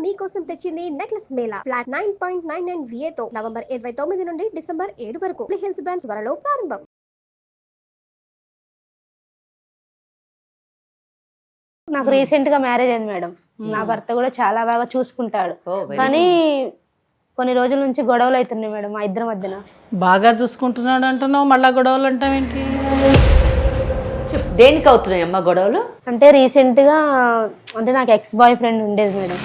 మీకోసం తెచ్చింది necklace Mela flat 9.99 VA తో నవంబర్ 29 నుండి డిసెంబర్ 7 వరకు హిల్స్ బ్రాంచ్ త్వరలో ప్రారంభం. నాకు రీసెంట్ గా మ్యారేజ్ అయింది మేడం. నా భర్త కూడా చాలా బాగా చూసుకుంటాడు, కానీ కొన్ని రోజుల నుంచి గొడవలు అవుతున్నాయి మేడం మా ఇద్దరి మధ్యన. బాగా చూసుకుంటున్నాడు అంటున్నావు, మళ్ళా గొడవలు అంటావేంటి? దేనికి అవుతున్నాయి అమ్మ గొడవలు? అంటే రీసెంట్ గా అంటే నాకు ఎక్స్ బాయ్ ఫ్రెండ్ ఉండేది మేడం.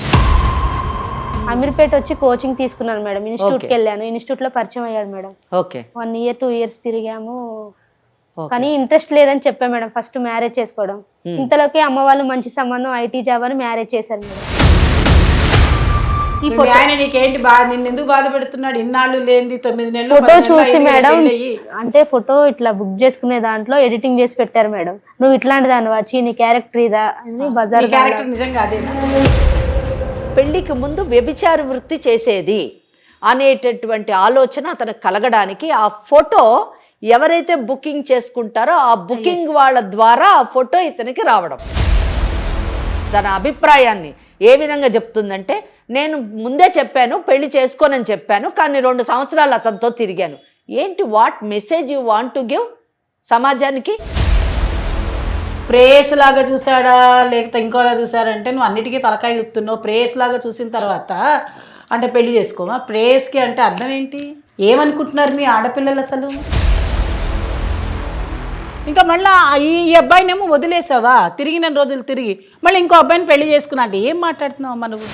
అమీర్పేట వచ్చి కోచింగ్ తీసుకున్నాను మేడం. ఇన్స్టిట్యూట్ కి వెళ్ళాను, ఇన్స్టిట్యూట్ లో పరిచయం అయ్యాడు మేడం. 1 year 2 years తిరిగాము, కానీ ఇంట్రెస్ట్ లేదని చెప్పా మేడం. ఫస్ట్ మ్యారేజ్ చేసుకోవడం, ఇంతలోకి అమ్మ వాళ్ళు మంచి సంబంధం ఐటీ జాబ్ అని మ్యారేజ్ చేశారు మేడం. ఈ ఆయన నీకేంటి బాధ, నిన్ను ఎందుకు బాధ పెడుతున్నాడు? ఇన్నాళ్ళు లేని 9 నెలలు ఫోటో చూసి మేడం, అంటే ఫోటో ఇట్లా బుక్ చేసుకునే దాంట్లో ఎడిటింగ్ చేసి పెట్టారు మేడం. నువ్వు ఇట్లాంటి దాన్ని వచ్చి నీ క్యారెక్టర్ ఇదా అని బజార్ క్యారెక్టర్ నిజంగా అదేనా? పెళ్లికి ముందు వ్యభిచార వృత్తి చేసేది అనేటటువంటి ఆలోచన అతనికి కలగడానికి ఆ ఫోటో ఎవరైతే బుకింగ్ చేసుకుంటారో ఆ బుకింగ్ వాళ్ళ ద్వారా ఆ ఫోటో ఇతనికి రావడం. తన అభిప్రాయాన్ని ఏ విధంగా చెప్తుందంటే, నేను ముందే చెప్పాను పెళ్లి చేసుకోనని చెప్పాను, కానీ 2 సంవత్సరాలు అతనితో తిరిగాను. ఏంటి, what message you want to give సమాజానికి? ప్రేయస్ లాగా చూసాడా లేకపోతే ఇంకోలా చూసాడంటే నువ్వు అన్నిటికీ తలకాయ చెప్తున్నావు. ప్రేయస్ లాగా చూసిన తర్వాత అంటే పెళ్లి చేసుకోమా? ప్రేయస్కి అంటే అర్థం ఏంటి? ఏమనుకుంటున్నారు మీ ఆడపిల్లలు అసలు? ఇంకా మళ్ళీ ఈ అబ్బాయినేమో వదిలేసావా, తిరిగిన రోజులు తిరిగి మళ్ళీ ఇంకో అబ్బాయిని పెళ్లి చేసుకున్నా అంటే ఏం మాట్లాడుతున్నావు అమ్మా నువ్వు?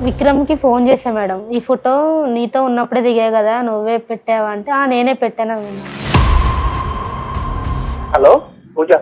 విక్రమ్కి ఫోన్ చేసా మేడం, ఈ ఫోటో నీతో ఉన్నప్పుడే దిగా కదా, నువ్వే పెట్టావా అంటే నేనే పెట్టాను. హలో పూజ.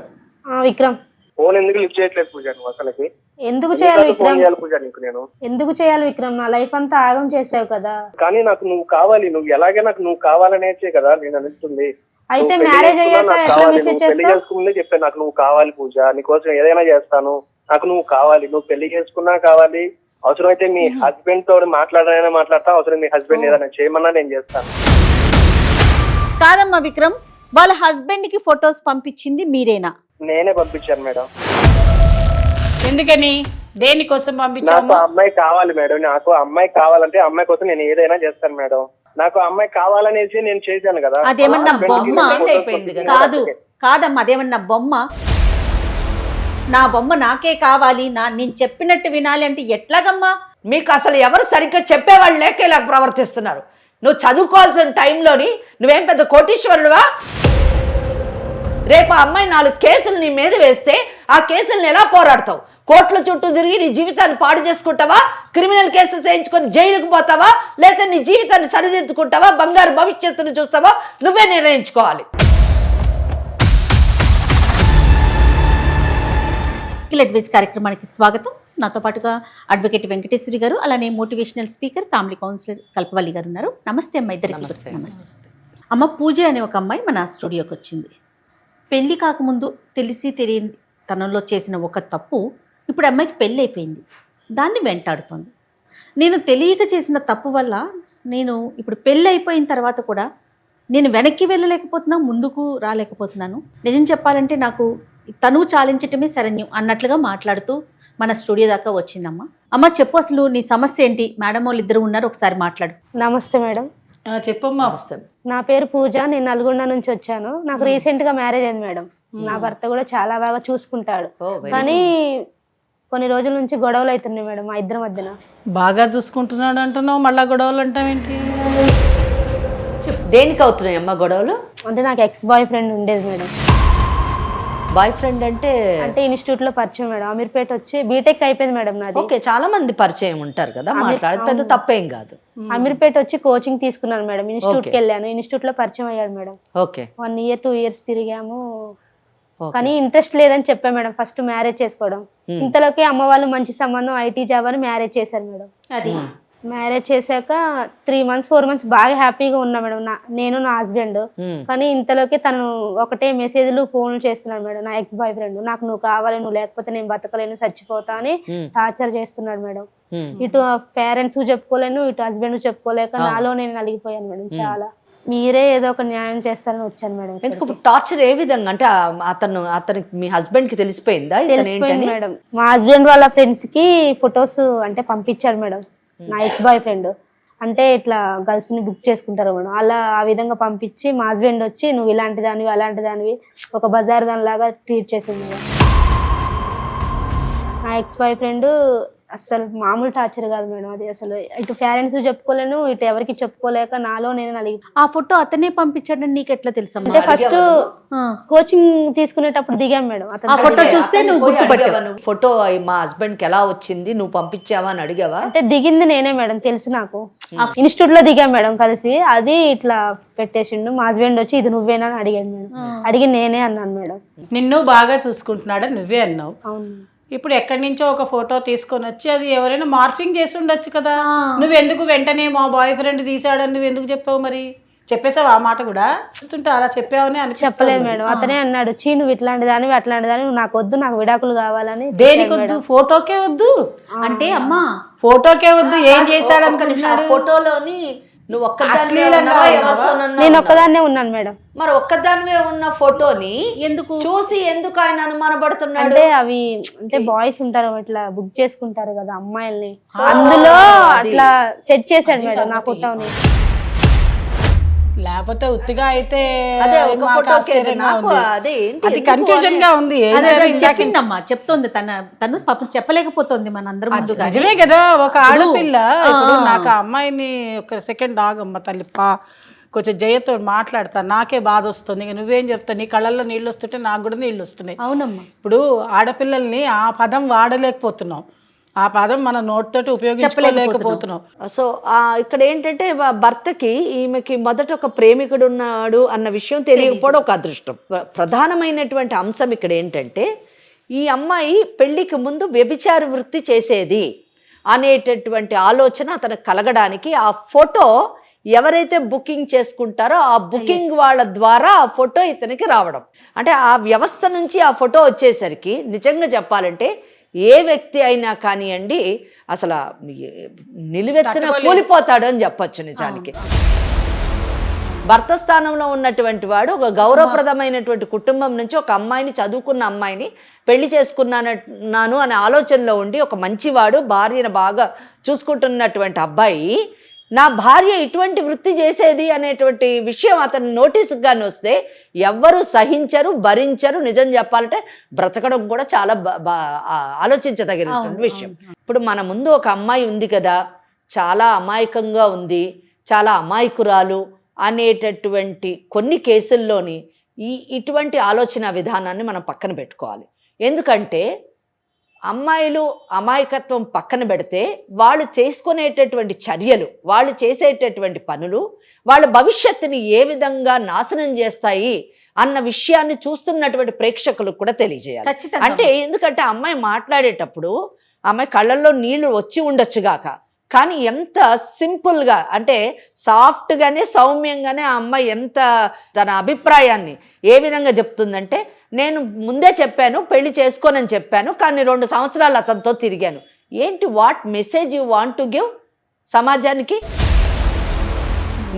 విక్రమ్ ఫోన్ ఎందుకు లిఫ్ట్ చేయట్లేదు పూజ? నువ్వు అసలుకి ఎందుకు చేయాలి విక్రమ్? పూజ నీకు నేను ఎందుకు చేయాలి విక్రమ్? నా లైఫ్ అంతా ఆగం చేసావు కదా. కానీ నాకు నువ్వు కావాలి, నువ్వు ఎలాగే నాకు నువ్వు కావాలనేసే కదా నేను అనిస్తుంది. అయితే మ్యారేజ్ అయ్యాక ఎట్లా మెసేజ్ పెళ్లి చేసుకునే చెప్పాను, నాకు నువ్వు కావాలి పూజ, నీకోసం ఏదైనా చేస్తాను, నాకు నువ్వు కావాలి. నువ్వు పెళ్లి చేసుకున్నా కావాలి, అవసరమైతే మీ హస్బెండ్ తో మాట్లాడారైనా మాట్లాడతా, అవసరం మీ హస్బెండ్ ఏదైనా చేయమన్నా నేను చేస్తాను. కాదమ్మా విక్రమ్, వాళ్ళ హస్బెండ్ కి ఫొటోస్ పంపించింది మీరేనా? నేనే పంపించాను మేడం. ఎందుకని, దేనికోసం పంపించావు? నాకు అమ్మాయి కావాలి మేడం, నాకు అమ్మాయి కావాలంటే అమ్మాయి కోసం నేను ఏదైనా చేస్తాను మేడం. నాకు అమ్మాయి కావాలనేసి నేను చేశాను కదా. అదేమన్నా బొమ్మ? కాదు కాదమ్మా, అదేమన్నా బొమ్మ? నా బొమ్మ నాకే కావాలి, నేను చెప్పినట్టు వినాలి అంటే ఎట్లాగమ్మా? మీకు అసలు ఎవరు సరిగ్గా చెప్పేవాళ్ళు లేక ఇలా ప్రవర్తిస్తున్నారు. నువ్వు చదువుకోవాల్సిన టైంలోని నువ్వేం పెద్ద కోటీశ్వరుడుగా? రేపు ఆ అమ్మాయి 4 కేసులు నీ మీద వేస్తే ఆ కేసులను ఎలా పోరాడతావు? కోర్టుల చుట్టూ తిరిగి నీ జీవితాన్ని పాడు చేసుకుంటావా? క్రిమినల్ కేసెస్ వేయించుకొని జైలుకు పోతావా? లేకపోతే నీ జీవితాన్ని సరిదిద్దుకుంటావా? బంగారు భవిష్యత్తును చూస్తావా? నువ్వే నిర్ణయించుకోవాలి. అడ్వైస్ కార్యక్రమానికి స్వాగతం. నాతో పాటుగా అడ్వకేట్ వెంకటేశ్వరి గారు, అలానే మోటివేషనల్ స్పీకర్, ఫ్యామిలీ కౌన్సిలర్ కల్పవల్లి గారు ఉన్నారు. నమస్తే అమ్మ ఇద్దరికి. నమస్తే అమ్మ. పూజ అనే ఒక అమ్మాయి మన స్టూడియోకి వచ్చింది. పెళ్లి కాకముందు తెలిసి తెలియని తనంలో చేసిన ఒక తప్పు ఇప్పుడు అమ్మాయికి పెళ్ళి అయిపోయింది, దాన్ని వెంటాడుతోంది. నేను తెలియక చేసిన తప్పు వల్ల నేను ఇప్పుడు పెళ్ళి అయిపోయిన తర్వాత కూడా నేను వెనక్కి వెళ్ళలేకపోతున్నాను, ముందుకు రాలేకపోతున్నాను. నిజం చెప్పాలంటే నాకు తనువు చాలించటమే శరణ్యం అన్నట్లుగా మాట్లాడుతూ మన స్టూడియో దాకా వచ్చిందమ్మా. అమ్మ చెప్పు, అసలు నీ సమస్య ఏంటి? మేడం వాళ్ళు ఇద్దరు ఉన్నారు, ఒకసారి మాట్లాడు. నమస్తే మేడం. చెప్పమ్మా. నా పేరు పూజ, నేను నల్గొండ నుంచి వచ్చాను. నాకు రీసెంట్ గా మ్యారేజ్ అయింది మేడం. నా భర్త కూడా చాలా బాగా చూసుకుంటాడు, కానీ కొన్ని రోజుల నుంచి గొడవలు అవుతున్నాయి మేడం మా ఇద్దరి మధ్యన. బాగా చూసుకుంటున్నాడు అంటున్నావు, మళ్ళా గొడవలు అంటావేంటి? దేనికి అవుతున్నాయి అమ్మ గొడవలు? అంటే నాకు ఎక్స్ బాయ్ ఫ్రెండ్ ఉండేది మేడం. బాయ్ ఫ్రెండ్ అంటే ఇన్స్టిట్యూట్ లో పరిచయం మేడం. అమీర్పేట వచ్చి బీటెక్ అయిపోయింది మేడం నాది. ఓకే, చాలా మంది పరిచయం ఉంటారు కదా, మాట్లాడేది పెద్ద తప్పేం కాదు. అమీర్పేట వచ్చి కోచింగ్ తీసుకున్నాను మేడం. ఇన్స్టిట్యూట్ కి వెళ్ళాను, ఇన్స్టిట్యూట్ లో పరిచయం అయ్యాడు మేడం. ఓకే, 1 year 2 years తిరిగాము, కానీ ఇంట్రెస్ట్ లేదని చెప్పా మేడం. ఫస్ట్ మ్యారేజ్ చేసుకోవడం, ఇంతలోకి అమ్మ వాళ్ళు మంచి సంబంధం ఐటీ జాబ్ అని మ్యారేజ్ చేశారు మేడం. అది మ్యారేజ్ చేశాక 3 months 4 months బాగా హ్యాపీగా ఉన్నా మేడం, నేను నా హస్బెండ్. కానీ ఇంతలోకి తను ఒకటే మెసేజ్లు ఫోన్లు చేస్తున్నాడు మేడం. నా ఎక్స్ బాయ్ ఫ్రెండ్, నాకు నువ్వు కావాలి, నువ్వు లేకపోతే నేను బతకలేను, చచ్చిపోతా అని టార్చర్ చేస్తున్నాడు మేడం. ఇటు పేరెంట్స్ చెప్పుకోలేను, ఇటు హస్బెండ్ చెప్పుకోలేక నాలో నేను నలిగిపోయాను మేడం చాలా. మీరే ఏదో ఒక న్యాయం చేస్తారని వచ్చాను మేడం. ఎందుకు టార్చర్ ఏ విధంగా అంటే అతనికి మీ హస్బెండ్ కి తెలిసిపోయిందా తెలిసిపోయింది మేడం. మా హస్బెండ్ వాళ్ళ ఫ్రెండ్స్ కి ఫొటోస్ అంటే పంపించాడు మేడం. నా ఎక్స్ బాయ్ ఫ్రెండ్ అంటే ఇట్లా గర్ల్స్ ని బుక్ చేసుకుంటారు మేడం. అలా ఆ విధంగా పంపించి మా హస్బెండ్ వచ్చి నువ్వు ఇలాంటి దానివి అలాంటి దానివి ఒక బజార్ దాని లాగా ట్రీట్ చేసింది మేడం. నా ఎక్స్ బాయ్ ఫ్రెండ్ అసలు మామూలు టార్చర్ కాదు మేడం. అది అసలు ఇటు పేరెంట్స్ చెప్పుకోలేను, ఇటు ఎవరికి చెప్పుకోలేక నాలో నేను నలిగి. ఆ ఫోటో అతనే పంపించాడని నీకు ఎట్లా తెలుసా? అంటే ఫస్ట్ కోచింగ్ తీసుకునేటప్పుడు దిగాం మేడం. ఆ ఫోటో చూస్తే నువ్వు గుర్తుపట్టావా? ఫోటో మా హస్బెండ్ కి ఎలా వచ్చింది, నువ్వు పంపించావా అని అడిగావా? అంటే దిగింది నేనే మేడం, తెలుసు నాకు. ఇన్స్టిట్యూట్ లో దిగాం మేడం కలిసి. అది ఇట్లా పెట్టేసిండు. మా హస్బెండ్ వచ్చి ఇది నువ్వేనా అని అడిగాడు మేడం. అడిగి నేనే అన్నాను మేడం. నిన్ను బాగా చూసుకుంటున్నాడా నువ్వే అన్నావు. అవును. ఇప్పుడు ఎక్కడి నుంచో ఒక ఫోటో తీసుకొని వచ్చి అది ఎవరైనా మార్ఫింగ్ చేసి ఉండొచ్చు కదా. నువ్వెందుకు వెంటనే మా బాయ్ ఫ్రెండ్ తీసాడని నువ్వు ఎందుకు చెప్పావు? మరి చెప్పేసావు ఆ మాట కూడా? చూస్తుంటే అలా చెప్పావని అని చెప్పలేదు మేడం. అతనే అన్నాడు, చీ నువ్వు ఇట్లాంటి దానివి అట్లాంటి దానివి, నాకు వద్దు, నాకు విడాకులు కావాలని. దేనికి వద్దు? ఫోటోకే వద్దు అంటే అమ్మా, ఫోటోకే వద్దు. ఏం చేశాడు అనుకుంటున్నాడు? ఫోటోలోని నువ్వు నేను ఒక్కదాన్నే ఉన్నాను మేడం. మరి ఒక్కదానివే ఉన్న ఫోటోని ఎందుకు చూసి ఎందుకు ఆయన అనుమానపడుతున్నాడు? అంటే అవి అంటే బాయ్స్ ఉంటారు ఇట్లా బుక్ చేసుకుంటారు కదా అమ్మాయిల్ని, అందులో అట్లా సెట్ చేశాడు మేడం నా ఫోటోని. లేకపోతే ఉత్తిగా అయితే అదే ఒక ఫోటోకి అది కన్ఫ్యూజన్ గా ఉంది. చెప్పిందమ్మా, చెప్తోంది తను పాపం చెప్పలేకపోతుంది మనందరం ముందు. నిజమే కదా, ఒక ఆడపిల్ల. ఇప్పుడు నాకు ఆ అమ్మాయిని ఒక సెకండ్ ఆగమ్మ తల్లి, కొంచెం జయతో మాట్లాడతా, నాకే బాధ వస్తుంది. ఇక నువ్వేం చెప్తావు? నీ కళ్ళల్లో నీళ్ళు వస్తుంటే నాకు కూడా నీళ్ళు వస్తున్నాయి. అవునమ్మా. ఇప్పుడు ఆడపిల్లల్ని ఆ పదం వాడలేకపోతున్నాం, ఆ పదం మన నోటితోటి ఉపయోగించలేకపోతున్నాం. సో ఇక్కడ ఏంటంటే భర్తకి ఈమెకి మొదట ఒక ప్రేమికుడు ఉన్నాడు అన్న విషయం తెలియకపోవడం ఒక అదృష్టం. ప్రధానమైనటువంటి అంశం ఇక్కడ ఏంటంటే ఈ అమ్మాయి పెళ్లికి ముందు వ్యభిచార వృత్తి చేసేది అనేటటువంటి ఆలోచన అతనికి కలగడానికి ఆ ఫోటో ఎవరైతే బుకింగ్ చేసుకుంటారో ఆ బుకింగ్ వాళ్ళ ద్వారా ఆ ఫోటో ఇతనికి రావడం, అంటే ఆ వ్యవస్థ నుంచి ఆ ఫోటో వచ్చేసరికి నిజంగా చెప్పాలంటే ఏ వ్యక్తి అయినా కానివ్వండి అసలు నిలువెత్తున కూలిపోతాడు అని చెప్పొచ్చు. నిజానికి భర్త స్థానంలో ఉన్నటువంటి వాడు ఒక గౌరవప్రదమైనటువంటి కుటుంబం నుంచి ఒక అమ్మాయిని, చదువుకున్న అమ్మాయిని పెళ్లి చేసుకున్నాను అనే ఆలోచనలో ఉండి ఒక మంచివాడు భార్యను బాగా చూసుకుంటున్నటువంటి అబ్బాయి నా భార్య ఇటువంటి వృత్తి చేసేది అనేటువంటి విషయం అతని నోటీసుకు కానీ వస్తే ఎవ్వరూ సహించరు, భరించరు. నిజం చెప్పాలంటే బ్రతకడం కూడా చాలా ఆలోచించదగినటువంటి విషయం. ఇప్పుడు మన ముందు ఒక అమ్మాయి ఉంది కదా, చాలా అమాయకంగా ఉంది, చాలా అమాయకురాలు అనేటటువంటి కొన్ని కేసుల్లోని ఇటువంటి ఆలోచన విధానాన్ని మనం పక్కన పెట్టుకోవాలి. ఎందుకంటే అమ్మాయిలు అమాయకత్వం పక్కన పెడితే వాళ్ళు చేసుకునేటటువంటి చర్యలు, వాళ్ళు చేసేటటువంటి పనులు వాళ్ళ భవిష్యత్తుని ఏ విధంగా నాశనం చేస్తాయి అన్న విషయాన్ని చూస్తున్నటువంటి ప్రేక్షకులకు కూడా తెలియజేయాలి. అంటే ఎందుకంటే అమ్మాయి మాట్లాడేటప్పుడు అమ్మాయి కళ్ళల్లో నీళ్లు వచ్చి ఉండొచ్చుగాక, కానీ ఎంత సింపుల్గా అంటే సాఫ్ట్గానే సౌమ్యంగానే ఆ అమ్మాయి ఎంత తన అభిప్రాయాన్ని ఏ విధంగా చెప్తుందంటే, నేను ముందే చెప్పాను పెళ్లి చేసుకోనని చెప్పాను, కానీ 2 సంవత్సరాలు అతనితో తిరిగాను. ఏంటి what message you want to give సమాజానికి?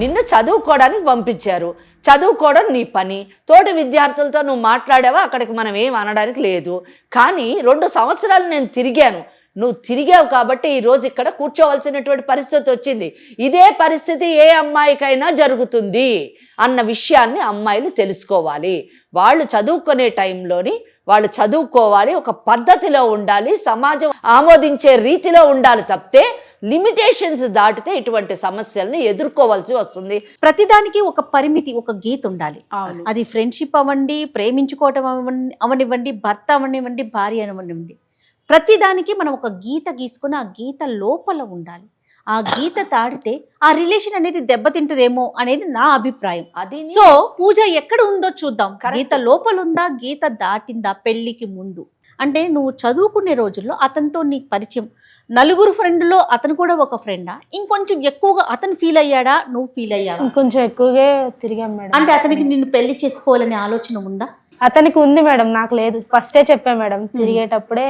నిన్ను చదువుకోవడానికి పంపించారు, చదువుకోవడం నీ పని, తోటి విద్యార్థులతో నువ్వు మాట్లాడావా, అక్కడికి మనం ఏం అనడానికి లేదు. కానీ 2 సంవత్సరాలు నేను తిరిగాను, నువ్వు తిరిగావు కాబట్టి ఈరోజు ఇక్కడ కూర్చోవలసినటువంటి పరిస్థితి వచ్చింది. ఇదే పరిస్థితి ఏ అమ్మాయికైనా జరుగుతుంది అన్న విషయాన్ని అమ్మాయిలు తెలుసుకోవాలి. వాళ్ళు చదువుకునే టైంలోని వాళ్ళు చదువుకోవాలి, ఒక పద్ధతిలో ఉండాలి, సమాజం ఆమోదించే రీతిలో ఉండాలి తప్పితే లిమిటేషన్స్ దాటితే ఇటువంటి సమస్యలను ఎదుర్కోవాల్సి వస్తుంది. ప్రతిదానికి ఒక పరిమితి, ఒక గీత ఉండాలి. అది ఫ్రెండ్షిప్ అవ్వండి, ప్రేమించుకోవటం అవనివ్వండి, భర్త అవనివ్వండి, భార్య అవనివ్వండి, ప్రతిదానికి మనం ఒక గీత గీసుకుని ఆ గీత లోపల ఉండాలి. ఆ గీత దాటితే ఆ రిలేషన్ అనేది దెబ్బతింటదేమో అనేది నా అభిప్రాయం. సో పూజ ఎక్కడ ఉందో చూద్దాం. గీత లోపల ఉందా, గీత దాటిందా పెళ్లికి ముందు? అంటే నువ్వు చదువుకునే రోజుల్లో అతనితో నీకు పరిచయం, 4 ఫ్రెండ్లో అతను కూడా ఒక ఫ్రెండా? ఇంకొంచెం ఎక్కువగా అతను ఫీల్ అయ్యాడా, నువ్వు ఫీల్ అయ్యాడా? కొంచెం ఎక్కువగా తిరిగాం మేడం. అంటే అతనికి నిన్ను పెళ్లి చేసుకోవాలనే ఆలోచన ఉందా? అతనికి ఉంది మేడం, నాకు లేదు. ఫస్టే చెప్పా మేడం, తిరిగేటప్పుడే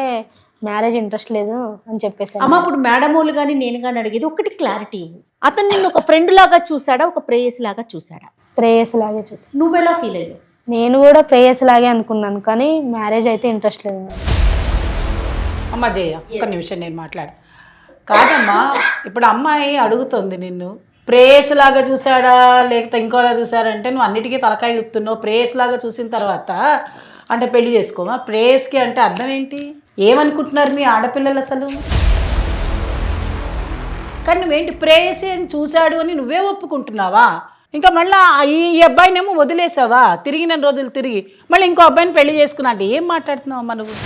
మ్యారేజ్ ఇంట్రెస్ట్ లేదు అని చెప్పేసాను. అమ్మ ఇప్పుడు మేడం వాళ్ళు కానీ నేను కానీ అడిగేది ఒకటి క్లారిటీ. అతను నిన్ను ఒక ఫ్రెండ్ లాగా చూసాడా, ఒక ప్రేయస్ లాగా చూసాడా? ప్రేయస్ లాగే చూసాను. నువ్వెలా ఫీల్ అయ్యావు? నేను కూడా ప్రేయస్ లాగే అనుకున్నాను, కానీ మ్యారేజ్ అయితే ఇంట్రెస్ట్ లేదు మేడం. అమ్మ జయ, ఒక్క నిమిషం నేను మాట్లాడు. కాదమ్మా, ఇప్పుడు అమ్మాయి అడుగుతుంది నిన్ను, ప్రేయస్ లాగా చూసాడా లేకపోతే ఇంకోలా చూసాడంటే నువ్వు అన్నిటికీ తలకాయ గుప్తున్నావు. ప్రేయస్ లాగా చూసిన తర్వాత అంటే పెళ్లి చేసుకోమా? ప్రేయస్కి అంటే అర్థం ఏంటి? ఏమనుకుంటున్నారు మీ ఆడపిల్లలు అసలు? కానీ నువ్వేంటి ప్రేయసి అని చూశాడు అని నువ్వే ఒప్పుకుంటున్నావా? ఇంకా మళ్ళీ ఈ అబ్బాయినేమో వదిలేసావా? తిరిగిన రోజులు తిరిగి మళ్ళీ ఇంకో అబ్బాయిని పెళ్లి చేసుకున్నా అంటే ఏం మాట్లాడుతున్నావు అమ్మా నువ్వు?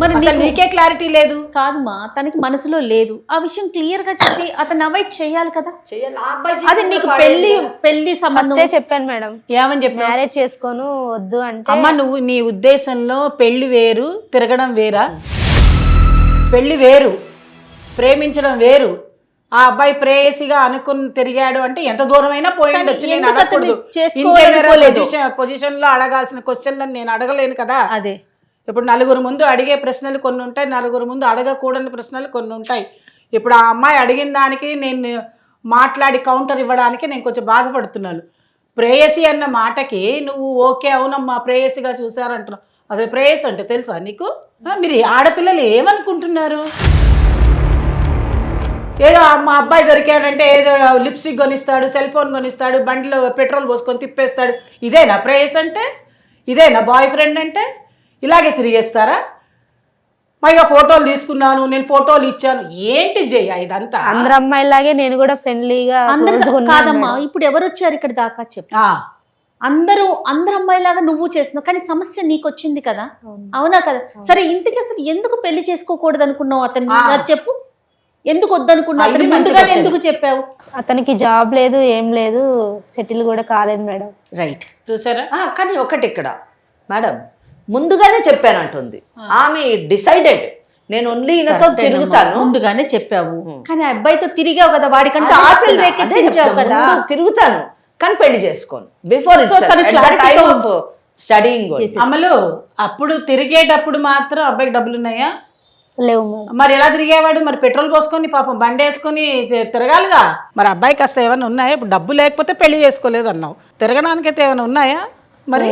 మరి నీకే క్లారిటీ లేదు. కాదుమా, తనకి మనసులో లేదు. ఆ విషయం క్లియర్ గా చెప్పి అతను అవాయిడ్ చేయాలి కదా. అది నీకు పెళ్లి సంబంధం చెప్పాను మేడం. ఏమని చెప్పి మ్యారేజ్ చేసుకోను వద్దు అంటే. అమ్మ నువ్వు నీ ఉద్దేశంలో పెళ్లి వేరు, తిరగడం వేరా? పెళ్లి వేరు, ప్రేమించడం వేరు. ఆ అబ్బాయి ప్రేయసిగా అనుకుని తిరిగాడు అంటే ఎంత దూరమైనా పోయి ఉండొచ్చు. నేను అడగకూడదు, పొజిషన్ లో అడగాల్సిన క్వశ్చన్లను నేను అడగలేను కదా. అదే ఇప్పుడు నలుగురు ముందు అడిగే ప్రశ్నలు కొన్ని ఉంటాయి, నలుగురు ముందు అడగకూడని ప్రశ్నలు కొన్ని ఉంటాయి. ఇప్పుడు ఆ అమ్మాయి అడిగిన దానికి నేను మాట్లాడి కౌంటర్ ఇవ్వడానికి నేను కొంచెం బాధపడుతున్నాను. ప్రేయసి అన్న మాటకి నువ్వు ఓకే అవునమ్మా ప్రేయసిగా చూసారంటున్నావు. అసలు ప్రేయసి అంటే తెలుసా నీకు? మీరు ఆడపిల్లలు ఏమనుకుంటున్నారు? ఏదో మా అబ్బాయి దొరికాడంటే ఏదో లిప్స్టిక్ కొనిస్తాడు, సెల్ ఫోన్ కొనిస్తాడు, బండిలో పెట్రోల్ పోసుకొని తిప్పేస్తాడు. ఇదేనా ప్రేయస్ అంటే? ఇదేనా బాయ్ ఫ్రెండ్ అంటే? ఇలాగే తిరిగేస్తారా? పైగా ఫోటోలు తీసుకున్నాను, నేను ఫోటోలు ఇచ్చాను. ఏంటి జయ ఇదంతా? అందరు అమ్మాయిలాగే నేను కూడా ఫ్రెండ్లీగా. కాదమ్మా, ఇప్పుడు ఎవరు వచ్చారు ఇక్కడ దాకా చెప్పు. అందరూ అమ్మాయిలాగా నువ్వు చేస్తున్నావు, కానీ సమస్య నీకు వచ్చింది కదా, అవునా కదా? సరే, ఇంతకీ అసలు ఎందుకు పెళ్లి చేసుకోకూడదు అనుకున్నావు అతన్ని? చెప్పు, ఎందుకు వద్దనుకున్నావు? అతని ముందుగానే ఎందుకు చెప్పావు? అతనికి జాబ్ లేదు, ఏం లేదు, సెటిల్ కూడా కాలేదు మేడం. రైట్, చూసారా? కానీ ఒకటి ఇక్కడ మేడం, ముందుగానే చెప్పానంటుంది ఆమె. డిసైడెడ్ నేను ఓన్లీ ఈయనతో తిరుగుతాను. ముందుగానే చెప్పావు, కానీ ఆ అబ్బాయితో తిరిగావు కదా, వాడికంటే ఆశలు రేకెత్తించావు కదా. తిరుగుతాను కానీ పెళ్లి చేసుకోను బిఫోర్ స్టడీయింగ్. అమలు, అప్పుడు తిరిగేటప్పుడు మాత్రం అబ్బాయికి డబ్బులు ఉన్నాయా? లేవు. మరి ఎలా తిరిగేవాడు? మరి పెట్రోల్ పోసుకొని పాపం బండి వేసుకొని తిరగాలిగా. మరి అబ్బాయికి అసలు ఏమైనా ఉన్నాయా? ఇప్పుడు డబ్బు లేకపోతే పెళ్లి చేసుకోలేదు అన్నావు, తిరగడానికైతే ఏమైనా ఉన్నాయా? మరి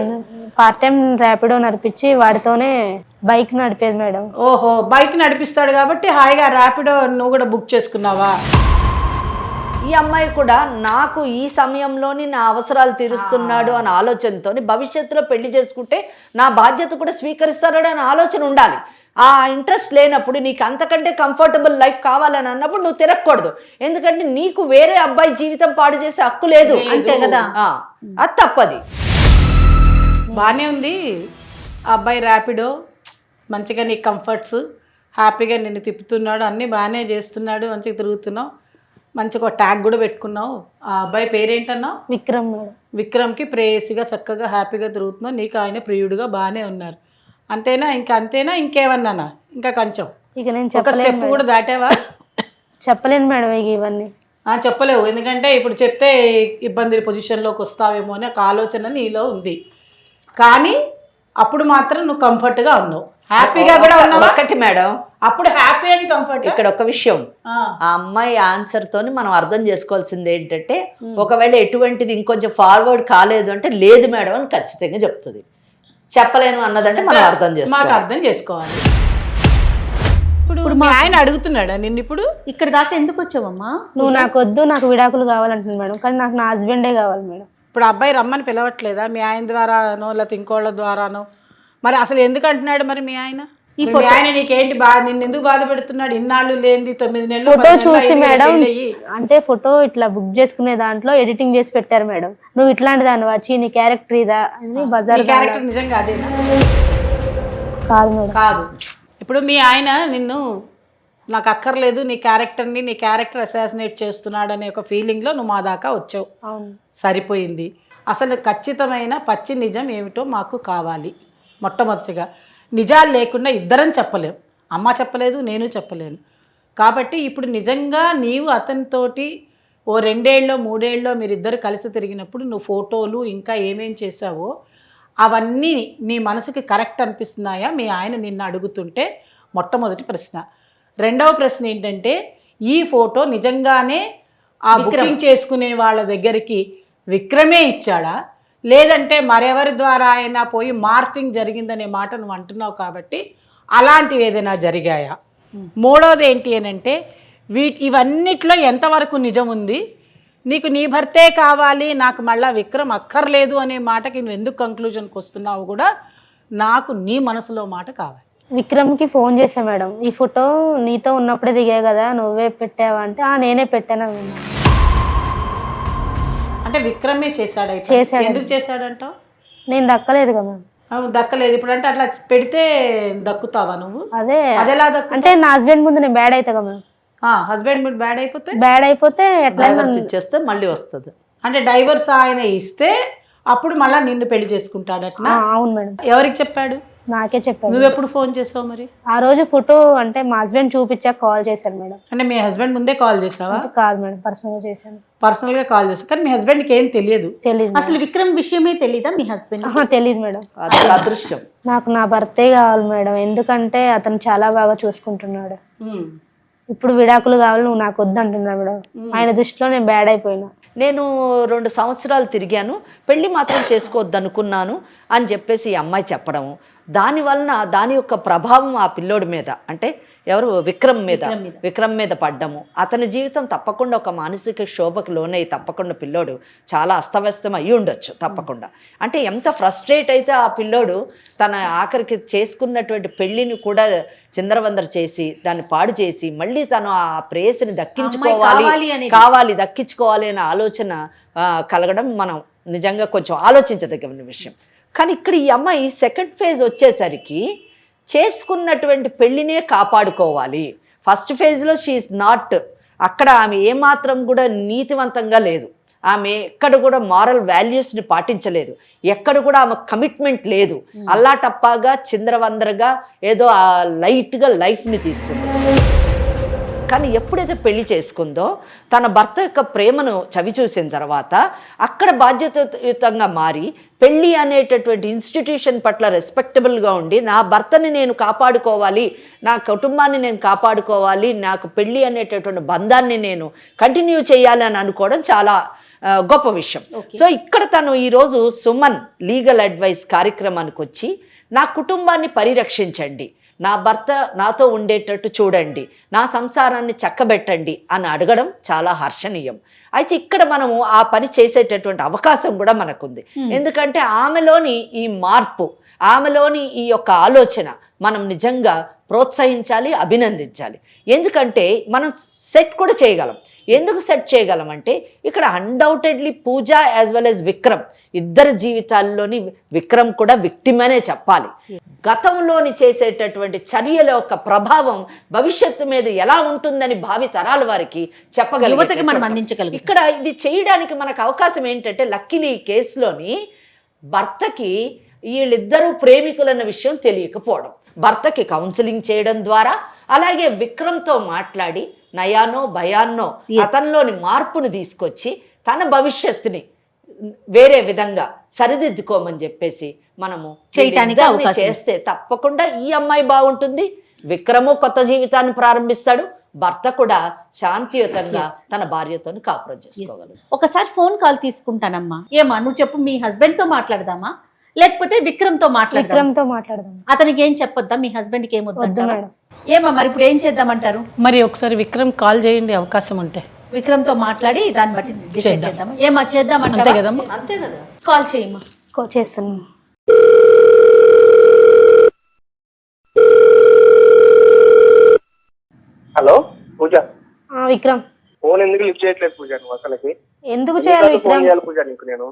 పార్ట్ టైం ర్యాపిడో నడిపించి వాడితోనే బైక్ నడిపేది మేడం. ఓహో, బైక్ నడిపిస్తాడు కాబట్టి హాయిగా ర్యాపిడో నువ్వు కూడా బుక్ చేసుకున్నావా? ఈ అమ్మాయి కూడా నాకు ఈ సమయంలోని నా అవసరాలు తీరుస్తున్నాడు అనే ఆలోచనతో భవిష్యత్తులో పెళ్లి చేసుకుంటే నా బాధ్యత కూడా స్వీకరిస్తాడు అనే ఆలోచన ఉండాలి. ఆ ఇంట్రెస్ట్ లేనప్పుడు, నీకు అంతకంటే కంఫర్టబుల్ లైఫ్ కావాలని అన్నప్పుడు నువ్వు తిరగకూడదు. ఎందుకంటే నీకు వేరే అబ్బాయి జీవితం పాడు చేసే హక్కు లేదు, అంతే కదా. అది తప్పది. బాగానే ఉంది ఆ అబ్బాయి ర్యాపిడో, మంచిగా నీ కంఫర్ట్స్, హ్యాపీగా నిన్ను తిప్పుతున్నాడు, అన్నీ బాగానే చేస్తున్నాడు, మంచిగా తిరుగుతున్నావు, మంచిగా ఒక ట్యాగ్ కూడా పెట్టుకున్నావు. ఆ అబ్బాయి పేరేంటన్నావు? విక్రమ్ మేడం. విక్రమ్కి ప్రేయసిగా చక్కగా హ్యాపీగా తిరుగుతున్నావు, నీకు ఆయన ప్రియుడుగా బాగానే ఉన్నారు. అంతేనా? ఇంకా అంతేనా? ఇంకేమన్నానా? ఇంకా కొంచెం ఇక నేను ఒక స్టెప్ కూడా దాటావా? చెప్పలేను మేడం ఇక ఇవన్నీ. చెప్పలేవు, ఎందుకంటే ఇప్పుడు చెప్తే ఇబ్బంది పొజిషన్లోకి వస్తావేమో అనే ఒక ఆలోచన నీలో ఉంది. కానీ అప్పుడు మాత్రం నువ్వు కంఫర్ట్గా ఉన్నావు, హ్యాపీగా కూడా ఉన్నావు. ఒకటి మేడం, అప్పుడు హ్యాపీ అండ్ కంఫర్ట్. ఇక్కడ ఒక విషయం, ఆ అమ్మాయి ఆన్సర్ తోని మనం అర్థం చేసుకోవాల్సింది ఏంటంటే, ఒకవేళ ఎటువంటిది ఇంకొంచెం ఫార్వర్డ్ కాలేదు అంటే లేదు మేడం అని ఖచ్చితంగా చెప్తుంది. చెప్పలేను అన్నదంటే మనం అర్థం చేసుకోవాలి. ఇప్పుడు మా ఆయన అడుగుతున్నాడా నిన్ను? ఇప్పుడు ఇక్కడ దాకా ఎందుకు వచ్చావమ్మా? నువ్వు నాకు వద్దు, నాకు విడాకులు కావాలంటుంది మేడం, కానీ నాకు నా హస్బెండే కావాలి మేడం. ఇప్పుడు అబ్బాయి రమ్మని పిలవట్లేదా మీ ఆయన ద్వారానో లేకపోతే ఇంకోళ్ళ ద్వారానో? మరి అసలు ఎందుకు అంటున్నాడు మరి మీ ఆయన? ఆయన నీకేంటి నిన్ను ఎందుకు బాధ పెడుతున్నాడు? ఇన్నాళ్ళు లేని 9 నెలలు ఫోటో చూసి మేడం, అంటే ఫోటో ఇట్లా బుక్ చేసుకునే దాంట్లో ఎడిటింగ్ చేసి పెట్టారు మేడం. నువ్వు ఇట్లాంటి దాన్ని వచ్చి నీ క్యారెక్టర్ ఇదా అని బజార్. క్యారెక్టర్ నిజంగా అదేనా? కాదు మేడం, కాదు. ఇప్పుడు మీ ఆయన నిన్ను నాకు అక్కర్లేదు, నీ క్యారెక్టర్ని, నీ క్యారెక్టర్ అసాసినేట్ చేస్తున్నాడు అనే ఒక ఫీలింగ్లో నువ్వు మా దాకా వచ్చావు. సరిపోయింది. అసలు ఖచ్చితమైన పచ్చి నిజం ఏమిటో మాకు కావాలి. మొట్టమొదటిగా నిజాలు లేకుండా ఇద్దరం చెప్పలేం, అమ్మ చెప్పలేదు, నేను చెప్పలేను. కాబట్టి ఇప్పుడు నిజంగా నీవు అతనితోటి ఓ 2 ఏళ్ళో 3 ఏళ్ళో మీరిద్దరు కలిసి తిరిగినప్పుడు నువ్వు ఫోటోలు ఇంకా ఏమేం చేసావో అవన్నీ నీ మనసుకి కరెక్ట్ అనిపిస్తున్నాయా మీ ఆయన నిన్ను అడుగుతుంటే? మొట్టమొదటి ప్రశ్న. రెండవ ప్రశ్న ఏంటంటే, ఈ ఫోటో నిజంగానే ఆ బుకింగ్ చేసుకునే వాళ్ళ దగ్గరికి విక్రమే ఇచ్చాడా, లేదంటే మరెవరి ద్వారా అయినా పోయి మార్ఫింగ్ జరిగిందనే మాట నువ్వు అంటున్నావు కాబట్టి అలాంటివి ఏదైనా జరిగాయా? మూడవది ఏంటి అని అంటే, ఇవన్నిట్లో ఎంతవరకు నిజం ఉంది? నీకు నీ భర్తే కావాలి, నాకు మళ్ళీ విక్రమ్ అక్కర్లేదు అనే మాటకి నువ్వు ఎందుకు కంక్లూజన్కి వస్తున్నావు కూడా నాకు నీ మనసులో మాట కావాలి. విక్రమ్కి ఫోన్ చేశా మేడం, ఈ ఫోటో నీతో ఉన్నప్పుడే దిగా కదా, నువ్వే పెట్టావా అంటే నేనే పెట్టాను. అంటే విక్రమే చేశాడు. ఎందుకు చేశాడంటావు? నేను దక్కలేదు కదా మేడం. దక్కలేదు ఇప్పుడు అంటే అట్లా పెడితే దక్కుతావా నువ్వు? అదేలా అంటే నా హస్బెండ్ ముందు నేను బ్యాడ్ అవుతా కదా మేడం. హస్బెండ్ మీరు బ్యాడ్ అయిపోతే ఎట్లా ఇచ్చేస్తే మళ్ళీ వస్తుంది. అంటే డైవర్స్ ఆయన ఇస్తే అప్పుడు మళ్ళీ నిన్ను పెళ్లి చేసుకుంటాడట. అవును మేడం. ఎవరికి చెప్పాడు? నాకే చెప్పాడు. నువ్వు ఎప్పుడు ఫోన్ చేస్తావు మరి? ఆ రోజు ఫోటో అంటే మా హస్బెండ్ చూపించాక కాల్ చేశాను మేడం. అంటే మీ హస్బెండ్ ముందే కాల్ చేసావా? కాదు మేడం, పర్సనల్ గా చేశాను. పర్సనల్ గా కాల్ చేసావు కానీ మీ హస్బెండ్ కి ఏం తెలియదు? తెలియదు. అసలు విక్రమ్ విషయమే తెలీదా మీ హస్బెండ్? తెలియదు మేడం. అదృష్టం. నాకు నా భర్తే కావాలి మేడం, ఎందుకంటే అతను చాలా బాగా చూసుకుంటున్నాడు. ఇప్పుడు విడాకులు కావాలి, నువ్వు నాకు వద్దు అంటున్నాడు మేడం. ఆయన దృష్టిలో నేను బ్యాడ్ అయిపోయినా. నేను 2 సంవత్సరాలు తిరిగాను, పెళ్లి మాత్రం చేసుకోవద్దు అనుకున్నాను అని చెప్పేసి ఈ అమ్మాయి చెప్పడము, దానివలన దాని యొక్క ప్రభావం ఆ పిల్లోడి మీద అంటే ఎవరు విక్రమ్ మీద పడ్డము. అతని జీవితం తప్పకుండా ఒక మానసిక శోభకు లోనై తప్పకుండా పిల్లోడు చాలా అస్తవ్యస్తం అయ్యి ఉండొచ్చు తప్పకుండా. అంటే ఎంత ఫ్రస్ట్రేట్ అయితే ఆ పిల్లోడు తన ఆఖరికి చేసుకున్నటువంటి పెళ్లిని కూడా చిందరవందర చేసి దాన్ని పాడు చేసి మళ్ళీ తను ఆ ప్రేయసిని దక్కించుకోవాలి అనే ఆలోచన కలగడం మనం నిజంగా కొంచెం ఆలోచించదగిన విషయం. కానీ ఇక్కడ ఈ అమ్మాయి సెకండ్ ఫేజ్ వచ్చేసరికి చేసుకున్నటువంటి పెళ్లినే కాపాడుకోవాలి. ఫస్ట్ ఫేజ్లో షీఈస్ నాట్, అక్కడ ఆమె ఏమాత్రం కూడా నీతివంతంగా లేదు. ఆమె ఎక్కడ కూడా మారల్ వాల్యూస్ని పాటించలేదు, ఎక్కడ కూడా ఆమె కమిట్మెంట్ లేదు. అల్లాటప్పాగా చిందరవందరగా ఏదో ఆ లైట్గా లైఫ్ని తీసుకుంది. కానీ ఎప్పుడైతే పెళ్లి చేసుకుందో తన భర్త యొక్క ప్రేమను చవి చూసిన తర్వాత అక్కడ బాధ్యతాయుతంగా మారి పెళ్ళి అనేటటువంటి ఇన్స్టిట్యూషన్ పట్ల రెస్పెక్టబుల్గా ఉండి నా భర్తని నేను కాపాడుకోవాలి, నా కుటుంబాన్ని నేను కాపాడుకోవాలి, నాకు పెళ్ళి అనేటటువంటి బంధాన్ని నేను కంటిన్యూ చేయాలి అని అనుకోవడం చాలా గొప్ప విషయం. సో ఇక్కడ తను ఈరోజు సుమన్ లీగల్ అడ్వైస్ కార్యక్రమానికి వచ్చి నా కుటుంబాన్ని పరిరక్షించండి, నా భర్త నాతో ఉండేటట్టు చూడండి, నా సంసారాన్ని చక్కబెట్టండి అని అడగడం చాలా హర్షణీయం. అయితే ఇక్కడ మనము ఆ పని చేసేటటువంటి అవకాశం కూడా మనకుంది. ఎందుకంటే ఆమెలోని ఈ మార్పు, ఆమెలోని ఈ యొక్క ఆలోచన మనం నిజంగా ప్రోత్సహించాలి, అభినందించాలి. ఎందుకంటే మనం సెట్ కూడా చేయగలం. ఎందుకు సెట్ చేయగలం అంటే ఇక్కడ అన్డౌటెడ్లీ పూజ యాజ్ వెల్ యాజ్ విక్రమ్ ఇద్దరి జీవితాల్లోని విక్రమ్ కూడా విక్టిమ్ అనే చెప్పాలి. గతంలోని చేసేటటువంటి చర్యల యొక్క ప్రభావం భవిష్యత్తు మీద ఎలా ఉంటుందని భావి తరాల వారికి చెప్పగలం. ఇక్కడ ఇది చేయడానికి మనకు అవకాశం ఏంటంటే లక్కీలీ ఈ కేసులోని భర్తకి వీళ్ళిద్దరూ ప్రేమికులన్న విషయం తెలియకపోవడం, భర్తకి కౌన్సిలింగ్ చేయడం ద్వారా అలాగే విక్రమ్తో మాట్లాడి నయానో భయాన్నో అతనిలోని మార్పును తీసుకొచ్చి తన భవిష్యత్తుని వేరే విధంగా సరిదిద్దుకోమని చెప్పేసి మనము చేయడానికి చేస్తే తప్పకుండా ఈ అమ్మాయి బాగుంటుంది, విక్రము కొత్త జీవితాన్ని ప్రారంభిస్తాడు, భర్త కూడా శాంతియుతంగా తన భార్యతో కాపురం చేసుకోగలరు. ఒకసారి ఫోన్ కాల్ తీసుకుంటానమ్మా. ఏమా నువ్వు చెప్పు, మీ హస్బెండ్ తో మాట్లాడదామా లేకపోతే విక్రమ్ తో మాట్లాడదాం? అతనికి ఏం చెప్పొద్దా? మీ హస్బెండ్ కి ఏమొద్దు మేడం? ఏమా మరి ఇప్పుడు ఏం చేద్దామంటారు? మరి ఒకసారి విక్రమ్ కాల్ చేయండి అవకాశం ఉంటే. విక్రమ్ తో మాట్లాడి దాన్ని బట్టి డిసైడ్ చేద్దాం. ఏమా చేద్దామంటే? అంతే కదమ్మా. అంతే కదా. కాల్ చేయమ్మా. చేస్తాను. హలో పూజ. విక్రమ్ ఫోన్ ఎందుకు లిఫ్ట్ చేయట్లేదు పూజ? నువ్వు అసలుకి ఎందుకు చేయాలి విక్రమ్? పూజ నీకు నేను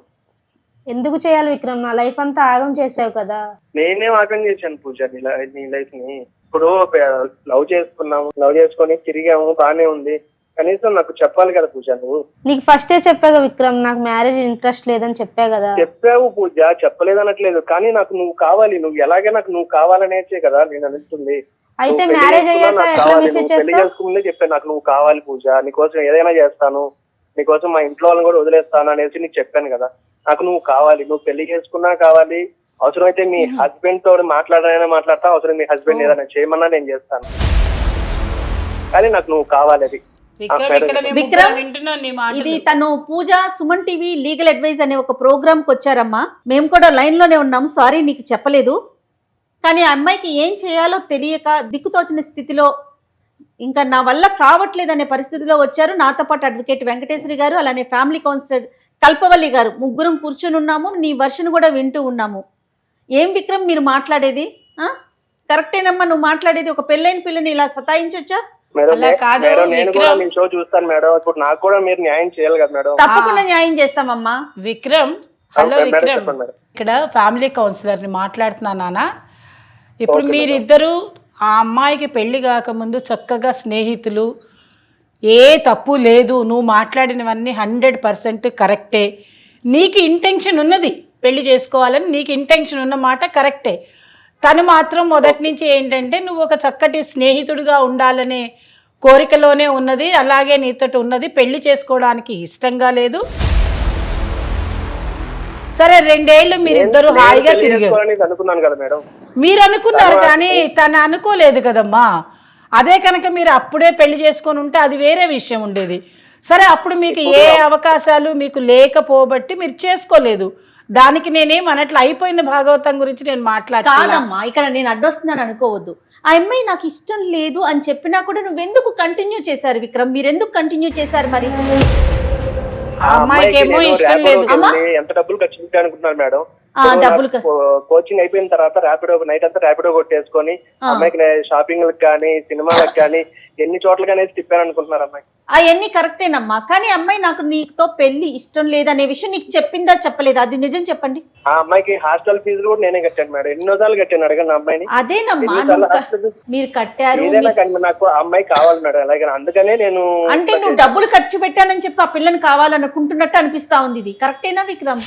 ఎందుకు చేయాలి విక్రమ్? నా లైఫ్ అంతా ఆగం చేసావు కదా. నేనేం ఆగం చేశాను పూజ నీ లైఫ్ ని? ఇప్పుడు లవ్ చేసుకొని తిరిగాము, బానే ఉంది, కనీసం నాకు చెప్పాలి కదా పూజ. నువ్వు నీకు ఫస్టే చెప్పాగా విక్రమ్, నాకు మ్యారేజ్ ఇంట్రెస్ట్ లేదని చెప్పా కదా. చెప్పావు పూజ, చెప్పలేదనట్లేదు, కానీ నాకు నువ్వు కావాలి, నువ్వు ఎలాగే నాకు నువ్వు కావాలనేసే కదా నేను అనిస్తుంది. అయితే మ్యారేజ్ అయ్యాక పెళ్లి చేసుకుందే చెప్పాను, నాకు నువ్వు కావాలి పూజ, నీకోసం ఏదైనా చేస్తాను, నీకోసం మా ఇంట్లో వాళ్ళని కూడా వదిలేస్తాను అనేసి నీకు చెప్పాను కదా. నాకు నువ్వు కావాలి, నువ్వు పెళ్లి చేసుకున్నా కావాలి, అవసరమైతే మీ హస్బెండ్ తోడు మాట్లాడనైనా మాట్లాడతా, అవసరం మీ హస్బెండ్ ఏదైనా చేయమన్నా నేను చేస్తాను, కానీ నాకు నువ్వు కావాలి. అది విక్రమ్, ఇది తను పూజ సుమన్ టీవీ లీగల్ అడ్వైజ్ అనే ఒక ప్రోగ్రామ్ కి వచ్చారమ్మా. మేము కూడా లైన్ లోనే ఉన్నాము. సారీ నీకు చెప్పలేదు, కానీ ఆ అమ్మాయికి ఏం చేయాలో తెలియక దిక్కుతోచిన స్థితిలో, ఇంకా నా వల్ల కావట్లేదు అనే పరిస్థితిలో వచ్చారు. నాతో పాటు అడ్వకేట్ వెంకటేశ్వరి గారు, అలానే ఫ్యామిలీ కౌన్సిలర్ కల్పవల్లి గారు, ముగ్గురం కూర్చుని ఉన్నాము. నీ వర్షన్ కూడా వింటూ ఉన్నాము. ఏం విక్రమ్ మీరు మాట్లాడేది కరెక్టేనమ్మా? నువ్వు మాట్లాడేది ఒక పెళ్ళైన పిల్లని ఇలా సతాయించొచ్చా? నేను కూడా మీ షో చూస్తాను మేడం. ఇప్పుడు నాకు కూడా మీరు న్యాయం చేయాలి కదా మేడం. తప్పకుండా న్యాయం చేస్తామమ్మా. విక్రమ్, హలో విక్రమ్, ఇక్కడ ఫ్యామిలీ కౌన్సిలర్ ని మాట్లాడుతున్నా నాన్న. ఇప్పుడు మీరిద్దరు ఆ అమ్మాయికి పెళ్లి కాకముందు చక్కగా స్నేహితులు, ఏ తప్పు లేదు, నువ్వు మాట్లాడినవన్నీ 100% కరెక్టే. నీకు ఇంటెన్షన్ ఉన్నది పెళ్లి చేసుకోవాలని, నీకు ఇంటెన్షన్ ఉన్న మాట కరెక్టే. తను మాత్రం మొదటి నుంచి ఏంటంటే నువ్వు ఒక చక్కటి స్నేహితుడిగా ఉండాలనే కోరికలోనే ఉన్నది, అలాగే నీతో ఉన్నది. పెళ్లి చేసుకోవడానికి ఇష్టంగా లేదు. సరే, 2 ఏళ్ళు మీరిద్దరు హాయిగా తిరిగారు. మీరు అనుకున్నారు కానీ తను అనుకోలేదు కదమ్మా. అదే కనుక మీరు అప్పుడే పెళ్లి చేసుకొని ఉంటే అది వేరే విషయం ఉండేది. సరే, అప్పుడు మీకు ఏ అవకాశాలు మీకు లేకపోబట్టి మీరు చేసుకోలేదు. దానికి నేనేం అనట్లు, అయిపోయిన భాగవతం గురించి నేను కాదమ్మా. ఇక్కడ నేను అడ్డొస్తున్నాను అనుకోవద్దు. ఆ అమ్మాయి నాకు ఇష్టం లేదు అని చెప్పినా కూడా నువ్వెందుకు కంటిన్యూ చేశారు విక్రమ్? మీరెందుకు కంటిన్యూ చేశారు మరి? ఆ అమ్మాయికి ఏమో ఇష్టం లేదు. ఎంత డబ్బులు ఖర్చు పెట్టాలనుకుంటున్నారు మేడం? డబ్బులు కోచింగ్ అయిపోయిన తర్వాత ర్యాపిడో నైట్ అంతా ర్యాపిడో కొట్టేసుకొని అమ్మాయికి షాపింగ్ కానీ సినిమాలకు కానీ ఎన్ని చోట్లగానే తిప్పాను అనుకుంటున్నారు అమ్మాయి. అవన్నీ కరెక్టేనమ్మా, కానీ అమ్మాయి నాకు నీతో పెళ్లి ఇష్టం లేదనే విషయం నీకు చెప్పిందా చెప్పలేదా? అది నిజం చెప్పండి. ఆ అమ్మాయికి హాస్టల్ ఫీజు కూడా నేనే కట్టాను మేడం. ఎన్నోసార్లు కట్టాను, అడగండి అమ్మాయిని. అదేనమ్మా, మీరు కట్టారు. నాకు ఆ అమ్మాయి కావాలి మేడం, అలాగే అందుకనే నేను. అంటే నువ్వు డబ్బులు ఖర్చు పెట్టానని చెప్పి ఆ పిల్లని కావాలనుకుంటున్నట్టు అనిపిస్తా ఉంది. ఇది కరెక్టేనా విక్రమ్?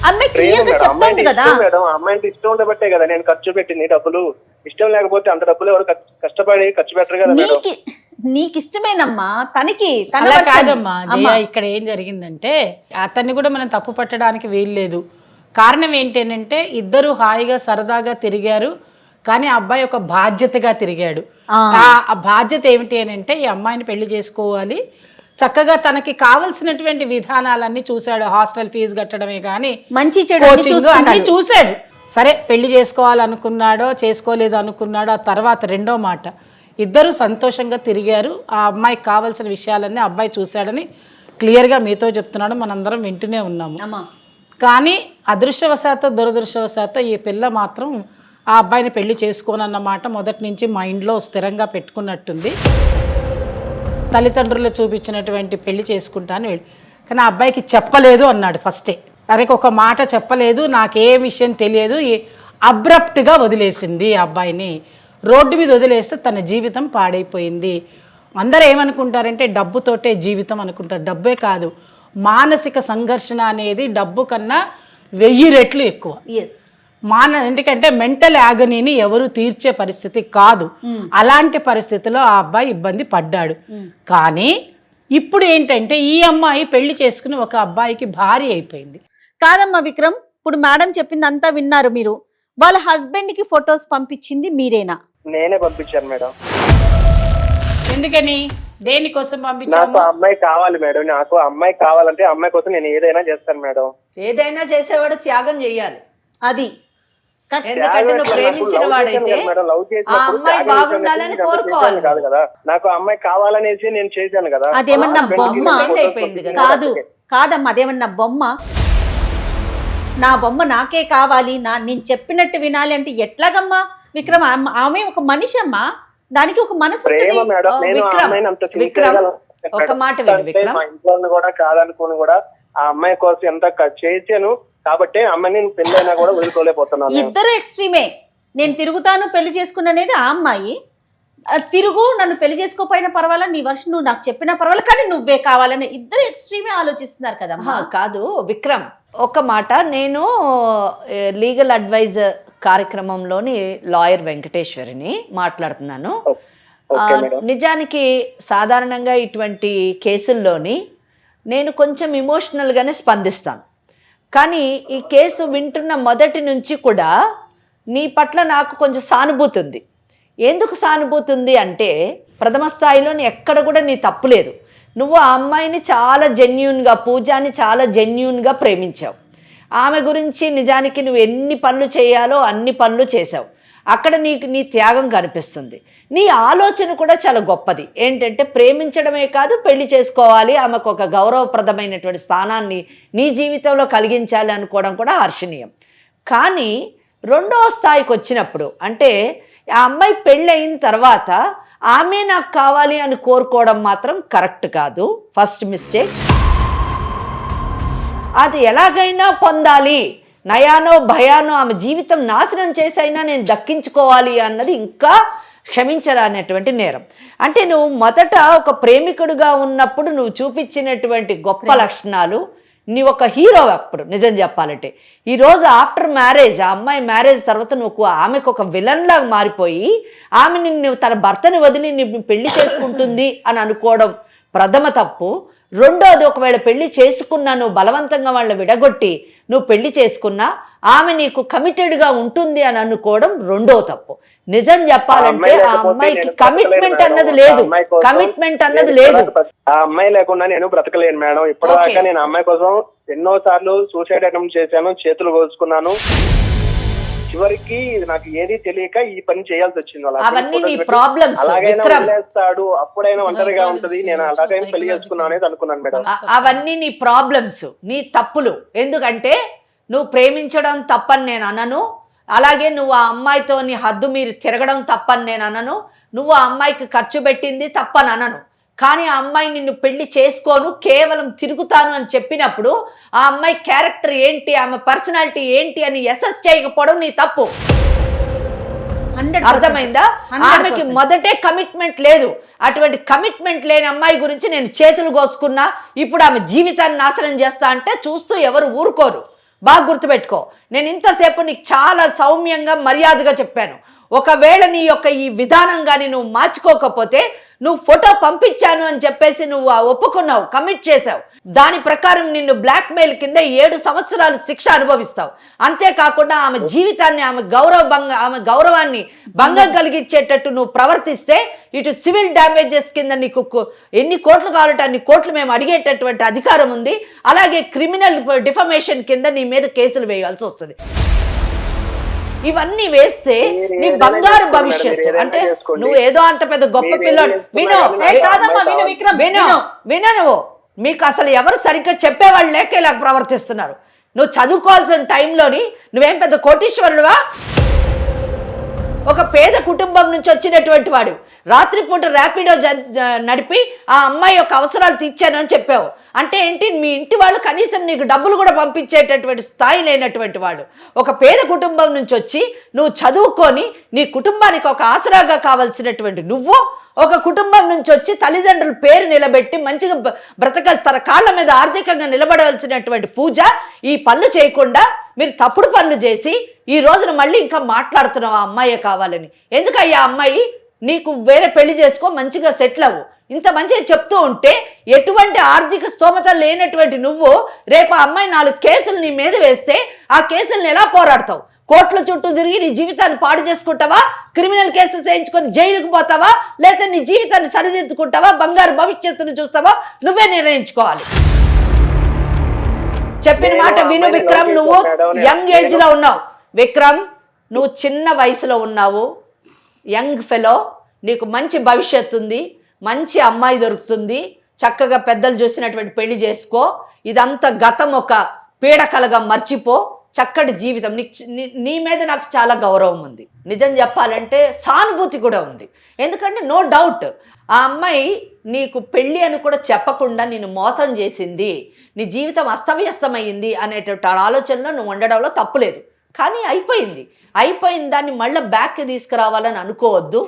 అమ్మాయి క్లియర్ గా చెప్తాను కదా మేడం. అమ్మాయి ఇష్టం ఉండబట్టే కదా నేను ఖర్చు పెట్టింది డబ్బులు. ఇష్టం లేకపోతే అంత డబ్బులు ఎవరు కష్టపడి ఖర్చు పెట్టరు కదా మేడం. నీకు ఇష్టమేనమ్మా, తనకి కాదమ్మా. ఇక్కడ ఏం జరిగిందంటే అతన్ని కూడా మనం తప్పు పట్టడానికి వీల్లేదు. కారణం ఏంటంటే ఇద్దరు హాయిగా సరదాగా తిరిగారు, కానీ ఆ అబ్బాయి ఒక బాధ్యతగా తిరిగాడు. ఆ బాధ్యత ఏమిటి అని అంటే ఈ అమ్మాయిని పెళ్లి చేసుకోవాలి, చక్కగా తనకి కావలసినటువంటి విధానాలన్నీ చూశాడు. హాస్టల్ ఫీజు కట్టడమే కానీ మంచి కోచింగ్ అన్ని చూశాడు. సరే, పెళ్లి చేసుకోవాలనుకున్నాడో చేసుకోలేదు అనుకున్నాడో ఆ తర్వాత రెండో మాట. ఇద్దరు సంతోషంగా తిరిగారు. ఆ అమ్మాయికి కావాల్సిన విషయాలన్నీ అబ్బాయి చూశాడని క్లియర్గా మీతో చెప్తున్నాడు, మనందరం వింటూనే ఉన్నాము. కానీ అదృష్టవశాత్తు దురదృష్టవశాత్తు ఈ పిల్ల మాత్రం ఆ అబ్బాయిని పెళ్లి చేసుకోనన్నమాట మొదటి నుంచి మైండ్లో స్థిరంగా పెట్టుకున్నట్టుంది. తల్లిదండ్రులు చూపించినటువంటి పెళ్లి చేసుకుంటాను, కానీ ఆ అబ్బాయికి చెప్పలేదు అన్నాడు ఫస్టే. తనకి ఒక మాట చెప్పలేదు, నాకే విషయం తెలియదు. అబ్రప్ట్గా వదిలేసింది ఆ అబ్బాయిని. రోడ్డు మీద వదిలేస్తే తన జీవితం పాడైపోయింది. అందరూ ఏమనుకుంటారంటే డబ్బుతోటే జీవితం అనుకుంటారు. డబ్బే కాదు, మానసిక సంఘర్షణ అనేది డబ్బు కన్నా 1000 రెట్లు ఎక్కువ. ఎందుకంటే మెంటల్ యాగనీని ఎవరు తీర్చే పరిస్థితి కాదు. అలాంటి పరిస్థితిలో ఆ అబ్బాయి ఇబ్బంది పడ్డాడు. కానీ ఇప్పుడు ఏంటంటే ఈ అమ్మాయి పెళ్లి చేసుకుని ఒక అబ్బాయికి భార్య అయిపోయింది. కాదమ్మా విక్రమ్, ఇప్పుడు మేడం చెప్పింది అంతా విన్నారు మీరు. వాళ్ళ హస్బెండ్ కి ఫొటోస్ పంపించింది మీరేనా? నేనే పంపించాను మేడం. ఎందుకని, దేనికోసం పంపించాను? నాకు అమ్మాయి కావాలి మేడం. నాకు అమ్మాయి కావాలంటే అమ్మాయి కోసం నేను ఏదైనా చేస్తాను మేడం. ఏదైనా చేసేవాడు త్యాగం చెయ్యాలి. అది ఎందుకంటే నువ్వు ప్రేమించిన వాడైతే ఆ అమ్మాయి బాగుండాలని కోరుకోవాలి కాదు కదా. నాకు అమ్మాయి కావాలనేసి నేను చేశాను కదా. అదేమన్నా బొమ్మ అయిపోయింది కాదు? కాదమ్మా, అదేమన్నా బొమ్మ? నా బొమ్మ నాకే కావాలి, నేను చెప్పినట్టు వినాలి అంటే ఎట్లాగమ్మా విక్రమ్? ఆమె ఒక మనిషి అమ్మా, దానికి ఒక మనసు. ఒక మాట విక్రమ్, ఇంట్లో కూడా కాదనుకుని కూడా ఆ అమ్మాయి కోసం ఎంత చేశాను కాబట్టి అమ్మాయిని పెళ్ళైనా కూడా వదులుకోలేకపోతున్నాను. ఇద్దరు ఎక్స్ట్రీమే. నేను తిరుగుతాను పెళ్లి చేసుకున్నది ఆ అమ్మాయి, తిరుగు నన్ను పెళ్లి చేసుకోపోయినా పర్వాలా, నీ వర్షం నువ్వు నాకు చెప్పినా పర్వాలా, కానీ నువ్వే కావాలని ఇద్దరు ఎక్స్ట్రీమే ఆలోచిస్తున్నారు కదమ్మా. కాదు విక్రమ్, ఒక మాట, నేను లీగల్ అడ్వైజర్ కార్యక్రమంలోని లాయర్ వెంకటేశ్వరిని మాట్లాడుతున్నాను. నిజానికి సాధారణంగా ఇటువంటి కేసుల్లోని నేను కొంచెం ఇమోషనల్గానే స్పందిస్తాను. కానీ ఈ కేసు వింటున్న మొదటి నుంచి కూడా నీ పట్ల నాకు కొంచెం సానుభూతి ఉంది. ఎందుకు సానుభూతి ఉంది అంటే ప్రథమ స్థాయిలో ఎక్కడ కూడా నీ తప్పు లేదు. నువ్వు ఆ అమ్మాయిని చాలా జెన్యూన్గా, పూజాని చాలా జెన్యూన్గా ప్రేమించావు. ఆమె గురించి నిజానికి నువ్వు ఎన్ని పనులు చేయాలో అన్ని పనులు చేసావు. అక్కడ నీ త్యాగం కనిపిస్తుంది. నీ ఆలోచన కూడా చాలా గొప్పది. ఏంటంటే ప్రేమించడమే కాదు, పెళ్లి చేసుకోవాలి, ఆమెకు ఒక గౌరవప్రదమైనటువంటి స్థానాన్ని నీ జీవితంలో కలిగించాలి అనుకోవడం కూడా హర్షణీయం. కానీ రెండవ స్థాయికి వచ్చినప్పుడు, అంటే ఆ అమ్మాయి పెళ్ళి అయిన తర్వాత ఆమె నాకు కావాలి అని కోరుకోవడం మాత్రం కరెక్ట్ కాదు. First mistake. అది ఎలాగైనా పొందాలి, నయానో భయానో ఆమె జీవితం నాశనం చేసైనా నేను దక్కించుకోవాలి అన్నది ఇంకా క్షమించరానటువంటి నేరం. అంటే నువ్వు మొదట ఒక ప్రేమికుడుగా ఉన్నప్పుడు నువ్వు చూపించినటువంటి గొప్ప లక్షణాలు, నీ ఒక హీరో అప్పుడు నిజం చెప్పాలంటే. ఈరోజు ఆఫ్టర్ మ్యారేజ్, ఆ అమ్మాయి మ్యారేజ్ తర్వాత నువ్వు ఆమెకు ఒక విలన్లాగా మారిపోయి ఆమె నిన్ను తన భర్తని వదిలి నిన్ను పెళ్లి చేసుకుంటుంది అని అనుకోవడం ప్రథమ తప్పు. రెండోది, ఒకవేళ పెళ్లి చేసుకున్నా నువ్వు బలవంతంగా వాళ్ళని విడగొట్టి నువ్వు పెళ్లి చేసుకున్నా ఆమె నీకు కమిటెడ్గా ఉంటుంది అని అనుకోవడం రెండో తప్పు. నిజం చెప్పాలంటే ఆ అమ్మాయికి కమిట్మెంట్ అన్నది లేదు. కమిట్మెంట్ అన్నది లేదు. ఆ అమ్మాయి లేకుండా నేను బ్రతకలేను మేడం. ఇప్పటిదాకా నేను అమ్మాయి కోసం ఎన్నో సార్లు సూసైడ్ అటెంప్ట్ చేశాను, చేతులు కోసుకున్నాను. చివరికి నాకు ఏది తెలియక ఈ పని చేయాల్సి వచ్చింది. అవన్నీ నీ ప్రాబ్లమ్స్. అలాగైనా వదిలేస్తాడు, అప్పుడైనా ఒంటరిగా ఉంటది, నేను అలాగైనా పెళ్లి చేసుకున్నాను అనేది అనుకున్నాను మేడం. అవన్నీ నీ ప్రాబ్లమ్స్, నీ తప్పులు. ఎందుకంటే నువ్వు ప్రేమించడం తప్పని నేను అనను, అలాగే నువ్వు ఆ అమ్మాయితో నీ హద్దు మీరు తిరగడం తప్పని నేను అనను, నువ్వు ఆ అమ్మాయికి ఖర్చు పెట్టింది తప్పని అనను. కానీ ఆ అమ్మాయి నిన్ను పెళ్లి చేసుకోను, కేవలం తిరుగుతాను అని చెప్పినప్పుడు ఆ అమ్మాయి క్యారెక్టర్ ఏంటి, ఆమె పర్సనాలిటీ ఏంటి అని అసెస్ చేయకపోవడం నీ తప్పు. అర్థమైందా? ఆమెకి మొదటే కమిట్మెంట్ లేదు. అటువంటి కమిట్మెంట్ లేని అమ్మాయి గురించి నేను చేతులు కోసుకున్నా, ఇప్పుడు ఆమె జీవితాన్ని నాశనం చేస్తా అంటే చూస్తూ ఎవరు ఊరుకోరు. బాగా గుర్తుపెట్టుకో. నేను ఇంతసేపు నీకు చాలా సౌమ్యంగా మర్యాదగా చెప్పాను. ఒకవేళ నీ యొక్క ఈ విధానం కానీ నువ్వు మార్చుకోకపోతే, నువ్వు ఫోటో పంపించాను అని చెప్పేసి నువ్వు ఒప్పుకున్నావు, కమిట్ చేసావు, దాని ప్రకారం నిన్ను బ్లాక్మెయిల్ కింద 7 సంవత్సరాలు శిక్ష అనుభవిస్తావు. అంతేకాకుండా ఆమె జీవితాన్ని, ఆమె గౌరవాన్ని భంగం కలిగించేటట్టు నువ్వు ప్రవర్తిస్తే ఇటు సివిల్ డ్యామేజెస్ కింద నీకు ఎన్ని కోట్లు కావాలంటే అన్ని కోట్లు మేము అడిగేటటువంటి అధికారం ఉంది. అలాగే క్రిమినల్ డిఫమేషన్ కింద నీ మీద కేసులు వేయాల్సి వస్తుంది. ఇవన్నీ వేస్తే నీ బంగారు భవిష్యత్తు. అంటే నువ్వు ఏదో అంత పెద్ద గొప్ప పిల్లోడు. విను నువ్వు, మీకు అసలు ఎవరు సరిగ్గా చెప్పేవాళ్ళు లేక ఇలా ప్రవర్తిస్తున్నారు. నువ్వు చదువుకోవాల్సిన టైంలోని నువ్వేం పెద్ద కోటీశ్వరుడువా? ఒక పేద కుటుంబం నుంచి వచ్చినటువంటి వాడు రాత్రిపూట ర్యాపిడో నడిపి ఆ అమ్మాయి యొక్క అవసరాలు తీర్చాను అని చెప్పావు. అంటే ఏంటి? మీ ఇంటి వాళ్ళు కనీసం నీకు డబ్బులు కూడా పంపించేటటువంటి స్థాయి లేనటువంటి వాళ్ళు. ఒక పేద కుటుంబం నుంచి వచ్చి నువ్వు చదువుకొని నీ కుటుంబానికి ఒక ఆసరాగా కావాల్సినటువంటి నువ్వు, ఒక కుటుంబం నుంచి వచ్చి తల్లిదండ్రుల పేరు నిలబెట్టి మంచిగా తన కాళ్ళ మీద ఆర్థికంగా నిలబడవలసినటువంటి పూజ ఈ పనులు చేయకుండా మీరు తప్పుడు పనులు చేసి ఈ రోజున మళ్ళీ ఇంకా మాట్లాడుతున్నావు ఆ అమ్మాయే కావాలని. ఎందుకయ్యా అమ్మాయి? నీకు వేరే పెళ్లి చేసుకో, మంచిగా సెటిల్ అవ్వు. ఇంత మంచిగా చెప్తూ ఉంటే ఎటువంటి ఆర్థిక స్తోమత లేనటువంటి నువ్వు రేపు ఆ అమ్మాయి 4 కేసులు నీ మీద వేస్తే ఆ కేసులను ఎలా పోరాడతావు? కోర్టుల చుట్టూ తిరిగి నీ జీవితాన్ని పాడు చేసుకుంటావా? క్రిమినల్ కేసెస్ వేయించుకొని జైలుకు పోతావా? లేదా నీ జీవితాన్ని సరిదిద్దుకుంటావా? బంగారు భవిష్యత్తును చూస్తావా? నువ్వే నిర్ణయించుకోవాలి. చెప్పిన మాట విను విక్రమ్. నువ్వు యంగ్ ఏజ్ లో ఉన్నావు విక్రమ్, నువ్వు చిన్న వయసులో ఉన్నావు, యంగ్ ఫెలో. నీకు మంచి భవిష్యత్తు ఉంది, మంచి అమ్మాయి దొరుకుతుంది, చక్కగా పెద్దలు చూసినటువంటి పెళ్లి చేసుకో. ఇదంతా గతం ఒక పీడకలగా మర్చిపో. చక్కటి జీవితం. నీ మీద నాకు చాలా గౌరవం ఉంది. నిజం చెప్పాలంటే సానుభూతి కూడా ఉంది. ఎందుకంటే నో డౌట్ ఆ అమ్మాయి నీకు పెళ్ళి అని కూడా చెప్పకుండా నిన్ను మోసం చేసింది, నీ జీవితం అస్తవ్యస్తమైంది అనేటువంటి ఆలోచనలో నువ్వు ఉండడంలో తప్పులేదు. కానీ అయిపోయిన దాన్ని మళ్ళీ బ్యాక్కి తీసుకురావాలని అనుకోవద్దు.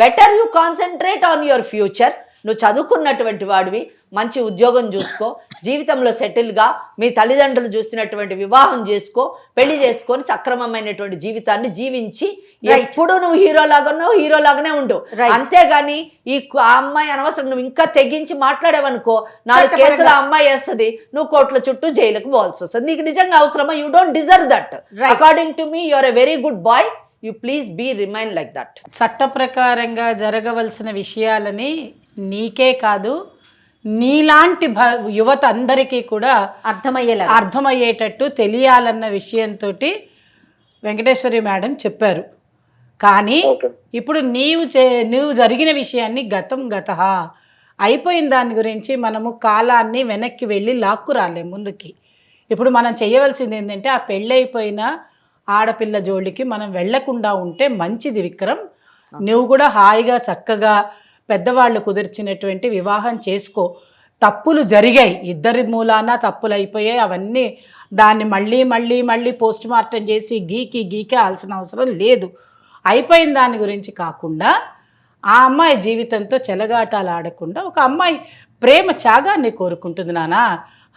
Better you concentrate on your future. నువ్వు చదువుకున్నటువంటి వాడివి, మంచి ఉద్యోగం చూసుకో, జీవితంలో సెటిల్గా మీ తల్లిదండ్రులు చూసినటువంటి వివాహం చేసుకో, పెళ్లి చేసుకొని సక్రమమైనటువంటి జీవితాన్ని జీవించి ఎప్పుడు నువ్వు హీరోలాగానే ఉండు. అంతేగాని ఆ అమ్మాయి అనవసరం నువ్వు ఇంకా తెగించి మాట్లాడేవనుకో 4 కేసులు ఆ అమ్మాయి వేస్తుంది, నువ్వు కోర్టుల చుట్టూ జైలుకు పోవాల్సి వస్తుంది. నీకు నిజంగా అవసరమా? You don't deserve that. According to me your a very good boy, you please be remain like that. చట్ట ప్రకారంగా జరగవలసిన విషయాలని నీకే కాదు నీలాంటి యువత అందరికీ కూడా అర్థమయ్యేటట్టు తెలియాలన్న విషయంతో వెంకటేశ్వరి మేడం చెప్పారు. కానీ ఇప్పుడు నువ్వు జరిగిన విషయాన్ని గత అయిపోయిన దాని గురించి మనము కాలాన్ని వెనక్కి వెళ్ళి లాక్కు రాలేం ముందుకి. ఇప్పుడు మనం చేయవలసింది ఏంటంటే ఆ పెళ్ళైపోయిన ఆడపిల్ల జోలికి మనం వెళ్లకుండా ఉంటే మంచిది విక్రమ్. నువ్వు కూడా హాయిగా చక్కగా పెద్దవాళ్ళు కుదిర్చినటువంటి వివాహం చేసుకో. తప్పులు జరిగాయి, ఇద్దరి మూలాన తప్పులు అయిపోయాయి, అవన్నీ దాన్ని మళ్ళీ పోస్ట్ మార్టం చేసి గీకే ఆల్సిన అవసరం లేదు. అయిపోయిన దాని గురించి కాకుండా ఆ అమ్మాయి జీవితంతో చెలగాటాలు ఆడకుండా ఒక అమ్మాయి ప్రేమ త్యాగాన్ని కోరుకుంటుంది నాన్న.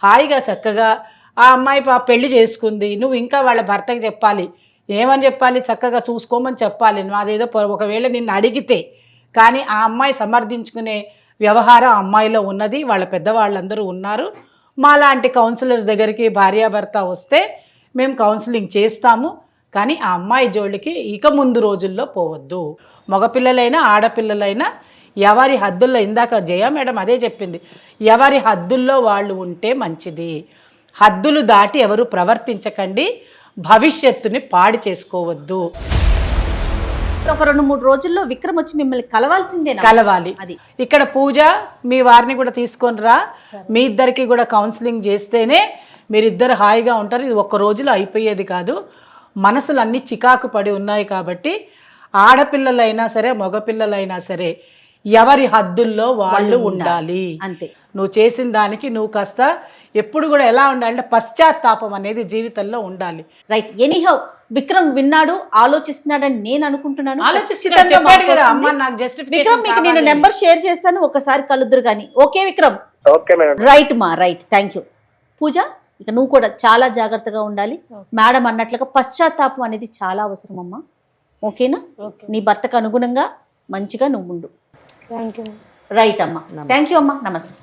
హాయిగా చక్కగా ఆ అమ్మాయి పెళ్లి చేసుకుంది, నువ్వు ఇంకా వాళ్ళ భర్తకి చెప్పాలి. ఏమని చెప్పాలి? చక్కగా చూసుకోమని చెప్పాలి. అదేదో ఒకవేళ నిన్ను అడిగితే. కానీ ఆ అమ్మాయి సమర్థించుకునే వ్యవహారం ఆ అమ్మాయిలో ఉన్నది, వాళ్ళ పెద్దవాళ్ళందరూ ఉన్నారు. మాలాంటి కౌన్సిలర్స్ దగ్గరికి భార్యాభర్త వస్తే మేము కౌన్సిలింగ్ చేస్తాము. కానీ ఆ అమ్మాయి జోలికి ఇక ముందు రోజుల్లో పోవద్దు. మగపిల్లలైనా ఆడపిల్లలైనా ఎవరి హద్దుల్లో, ఇందాక జయ మేడం అదే చెప్పింది, ఎవరి హద్దుల్లో వాళ్ళు ఉంటే మంచిది. హద్దులు దాటి ఎవరు ప్రవర్తించకండి, భవిష్యత్తుని పాడు చేసుకోవద్దు. ఒక 2-3 రోజుల్లో విక్రమ్ వచ్చి మిమ్మల్ని కలవాలి. అది ఇక్కడ పూజ మీ వారిని కూడా తీసుకొని రా, మీ ఇద్దరికి కూడా కౌన్సిలింగ్ చేస్తేనే మీరిద్దరు హాయిగా ఉంటారు. ఇది ఒక్క రోజులో అయిపోయేది కాదు. మనసులు అన్నీ చికాకు పడి ఉన్నాయి కాబట్టి ఆడపిల్లలైనా సరే మగపిల్లలైనా సరే ఎవరి హద్దుల్లో వాళ్ళు ఉండాలి. అంతే. నువ్వు చేసిన దానికి నువ్వు కాస్త ఎప్పుడు కూడా ఎలా ఉండాలంటే పశ్చాత్తాపం అనేది జీవితంలో ఉండాలి. రైట్. ఎనీహౌ విక్రమ్ విన్నాడు, ఆలోచిస్తున్నాడని నేను అనుకుంటున్నాను. విక్రమ్ మీకు నేను నెంబర్ షేర్ చేస్తాను, ఒకసారి కలుద్దురు కానీ. ఓకే విక్రమ్? రైట్ మా, రైట్. Thank you. పూజ, ఇక నువ్వు కూడా చాలా జాగ్రత్తగా ఉండాలి. మేడం అన్నట్లుగా పశ్చాత్తాపం అనేది చాలా అవసరం అమ్మా. ఓకేనా? నీ భర్తకు అనుగుణంగా మంచిగా నువ్వు ఉండు. Thank you. రైట్ అమ్మా. థ్యాంక్ యూ అమ్మా. నమస్తే.